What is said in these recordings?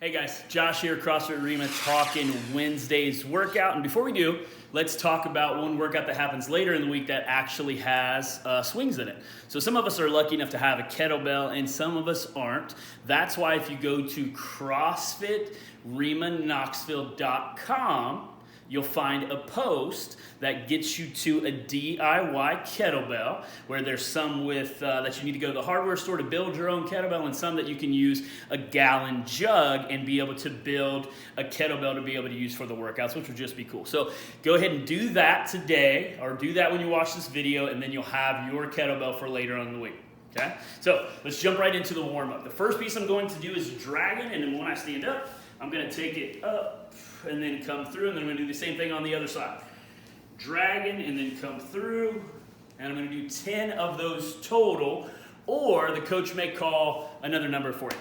Hey guys, Josh here, CrossFit Rema, talking Wednesday's workout. And before we do, let's talk about one workout that happens later in the week that actually has swings in it. So some of us are lucky enough to have a kettlebell and some of us aren't. That's why if you go to CrossFitRemaKnoxville.com, you'll find a post that gets you to a DIY kettlebell, where there's some with that you need to go to the hardware store to build your own kettlebell, and some that you can use a gallon jug and be able to build a kettlebell to be able to use for the workouts, which would just be cool. So go ahead and do that today, or do that when you watch this video, and then you'll have your kettlebell for later on in the week. Okay? So let's jump right into the warm-up. The first piece I'm going to do is dragon, and then when I stand up, I'm going to take it up and then come through, and then I'm going to do the same thing on the other side. Dragon and then come through, and I'm going to do 10 of those total, or the coach may call another number for you.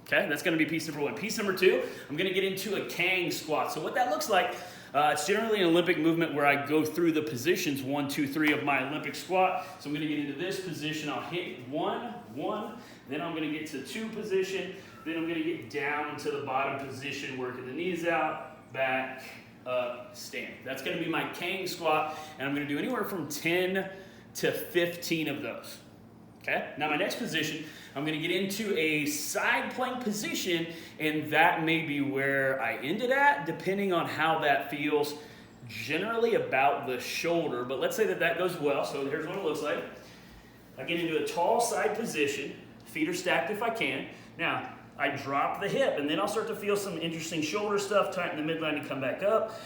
Okay, that's going to be piece number one. Piece number two, I'm going to get into a Kang squat. So what that looks like, it's generally an Olympic movement where I go through the positions 1, 2, 3 of my Olympic squat. So I'm going to get into this position. I'll hit one, then I'm going to get to 2 position, then I'm going to get down into the bottom position, working the knees out, back, up, stand. That's going to be my Kang squat, and I'm going to do anywhere from 10 to 15 of those. Okay? Now my next position, I'm going to get into a side plank position, and that may be where I ended at, depending on how that feels, generally about the shoulder, but let's say that that goes well. So here's what it looks like. I get into a tall side position, feet are stacked if I can. Now, I drop the hip, and then I'll start to feel some interesting shoulder stuff, tighten the midline and come back up,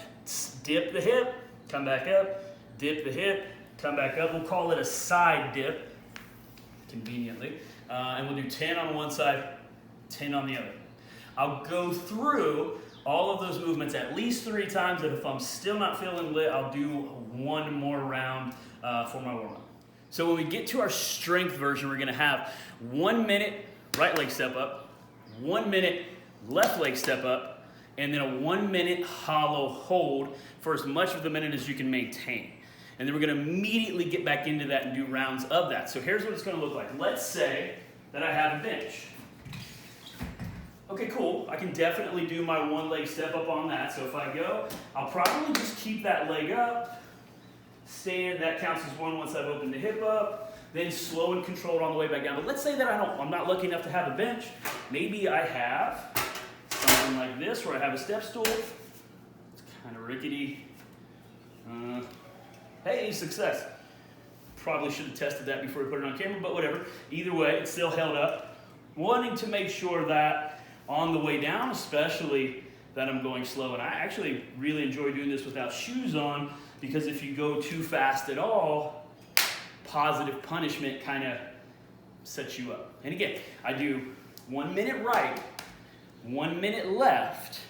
dip the hip, come back up, dip the hip, come back up. We'll call it a side dip, conveniently. And we'll do 10 on one side, 10 on the other. I'll go through all of those movements at least 3 times, and if I'm still not feeling lit, I'll do one more round for my warm-up. So when we get to our strength version, we're gonna have 1 minute right leg step up, 1 minute left leg step up, and then a 1 minute hollow hold for as much of the minute as you can maintain. And then we're going to immediately get back into that and do rounds of that. So here's what it's going to look like. Let's say that I have a bench. Okay, cool. I can definitely do my 1 leg step up on that. So if I go, I'll probably just keep that leg up, stand, that counts as 1 once I've opened the hip up, then slow and controlled on the way back down. But let's say that I'm not lucky enough to have a bench. Maybe I have something like this where I have a step stool. It's kind of rickety. Hey, success. Probably should have tested that before we put it on camera, but whatever. Either way, it's still held up. Wanting to make sure that on the way down, especially, that I'm going slow. And I actually really enjoy doing this without shoes on, because if you go too fast at all, positive punishment kind of sets you up. And again, I do 1 minute right, 1 minute left,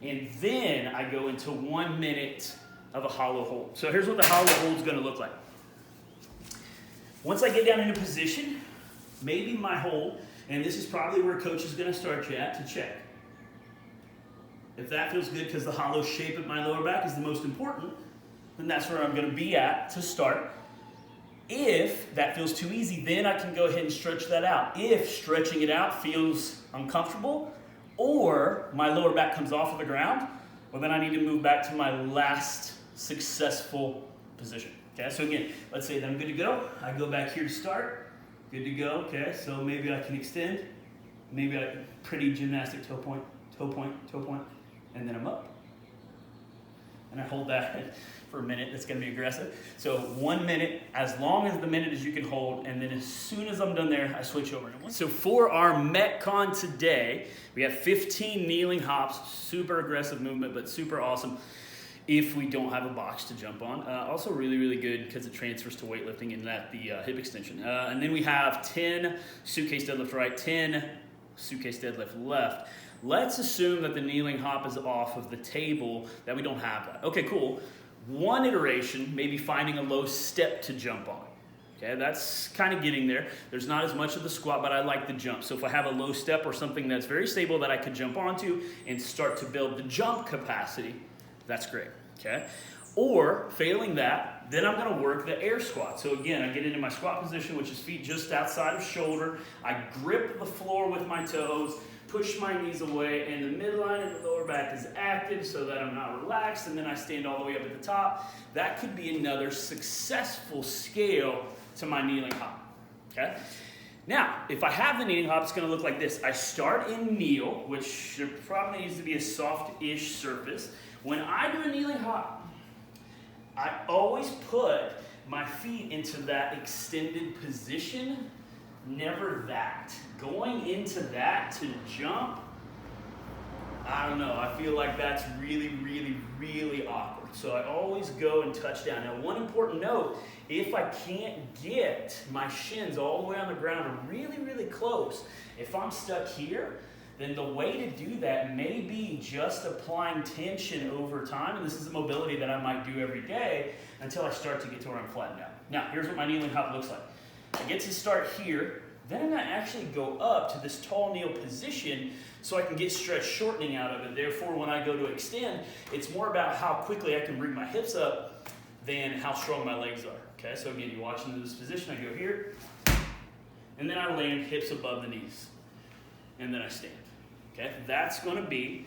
and then I go into 1 minute of a hollow hold. So here's what the hollow hold is going to look like. Once I get down into position, maybe my hold, and this is probably where coach is going to start you at to check. If that feels good because the hollow shape of my lower back is the most important, then that's where I'm going to be at to start. If that feels too easy, then I can go ahead and stretch that out. If stretching it out feels uncomfortable, or my lower back comes off of the ground, well, then I need to move back to my last successful position. Okay, so again, let's say that I'm good to go. I go back here to start. Good to go. Okay, so maybe I can extend. Maybe I can pretty gymnastic toe point, and then I'm up. And I hold that for a minute. That's going to be aggressive. So 1 minute, as long as the minute as you can hold, and then as soon as I'm done there, I switch over. So for our Metcon today, we have 15 kneeling hops, super aggressive movement, but super awesome if we don't have a box to jump on. Also really, really good because it transfers to weightlifting and that the hip extension. And then we have 10 suitcase deadlift right, 10 suitcase deadlift left. Let's assume that the kneeling hop is off of the table, that we don't have that. Okay, cool. 1 iteration, maybe finding a low step to jump on. Okay, that's kind of getting there. There's not as much of the squat, but I like the jump. So if I have a low step or something that's very stable that I could jump onto and start to build the jump capacity, that's great. Okay, or failing that, then I'm going to work the air squat. So again, I get into my squat position, which is feet just outside of shoulder. I grip the floor with my toes, push my knees away, and the midline of the lower back is active so that I'm not relaxed, and then I stand all the way up at the top. That could be another successful scale to my kneeling hop, okay? Now, if I have the kneeling hop, it's gonna look like this. I start in kneel, which probably needs to be a soft-ish surface. When I do a kneeling hop, I always put my feet into that extended position, never that. Going into that to jump, I don't know, I feel like that's really, really, really awkward. So I always go and touch down. Now, one important note, if I can't get my shins all the way on the ground or really, really close, if I'm stuck here, then the way to do that may be just applying tension over time, and this is a mobility that I might do every day until I start to get to where I'm flattened out. Now, here's what my kneeling hop looks like. I get to start here, then I'm gonna actually go up to this tall kneel position so I can get stretch shortening out of it. Therefore, when I go to extend, it's more about how quickly I can bring my hips up than how strong my legs are. Okay, so again, you watch into this position, I go here, and then I land hips above the knees, and then I stand. Okay, that's gonna be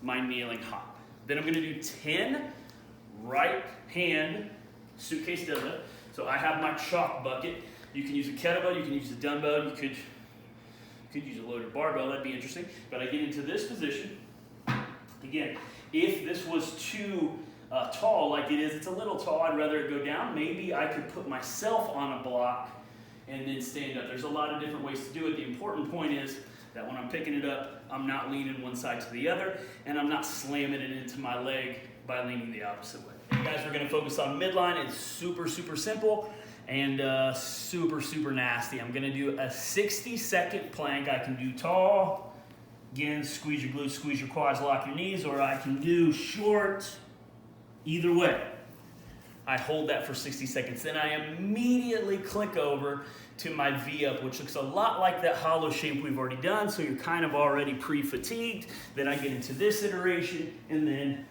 my kneeling hop. Then I'm gonna do 10 right hand suitcase deadlift. So I have my chalk bucket. You can use a kettlebell, you can use a dumbbell, you could use a loaded barbell, that'd be interesting. But I get into this position. Again, if this was too tall like it is, it's a little tall, I'd rather it go down. Maybe I could put myself on a block and then stand up. There's a lot of different ways to do it. The important point is that when I'm picking it up, I'm not leaning one side to the other, and I'm not slamming it into my leg by leaning the opposite way. You guys, we're gonna focus on midline. It's super, super simple and super, super nasty. I'm gonna do a 60-second plank. I can do tall, again, squeeze your glutes, squeeze your quads, lock your knees, or I can do short. Either way, I hold that for 60 seconds. Then I immediately click over to my V-up, which looks a lot like that hollow shape we've already done, so you're kind of already pre-fatigued. Then I get into this iteration, and then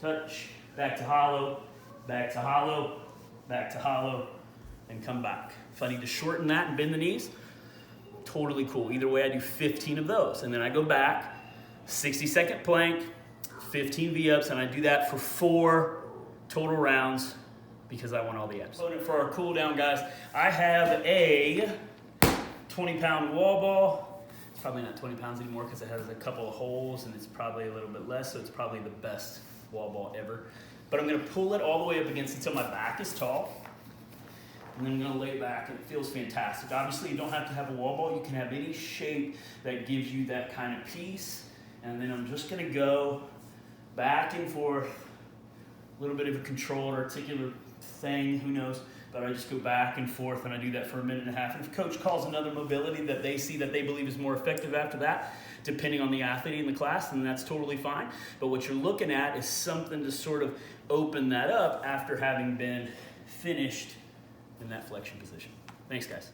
touch, back to hollow, back to hollow, back to hollow, and come back. If I need to shorten that and bend the knees, totally cool. Either way, I do 15 of those. And then I go back, 60-second plank, 15 V-ups, and I do that for 4 total rounds because I want all the abs. For our cool down, guys, I have a 20-pound wall ball. It's probably not 20 pounds anymore because it has a couple of holes and it's probably a little bit less, so it's probably the best wall ball ever. But I'm gonna pull it all the way up against until my back is tall. And then I'm gonna lay back, and it feels fantastic. Obviously, you don't have to have a wall ball. You can have any shape that gives you that kind of peace. And then I'm just gonna go back and forth, a little bit of a controlled, articular thing, who knows, but I just go back and forth, and I do that for a minute and a half. And if coach calls another mobility that they see that they believe is more effective after that, depending on the athlete in the class, then that's totally fine. But what you're looking at is something to sort of open that up after having been finished in that flexion position. Thanks, guys.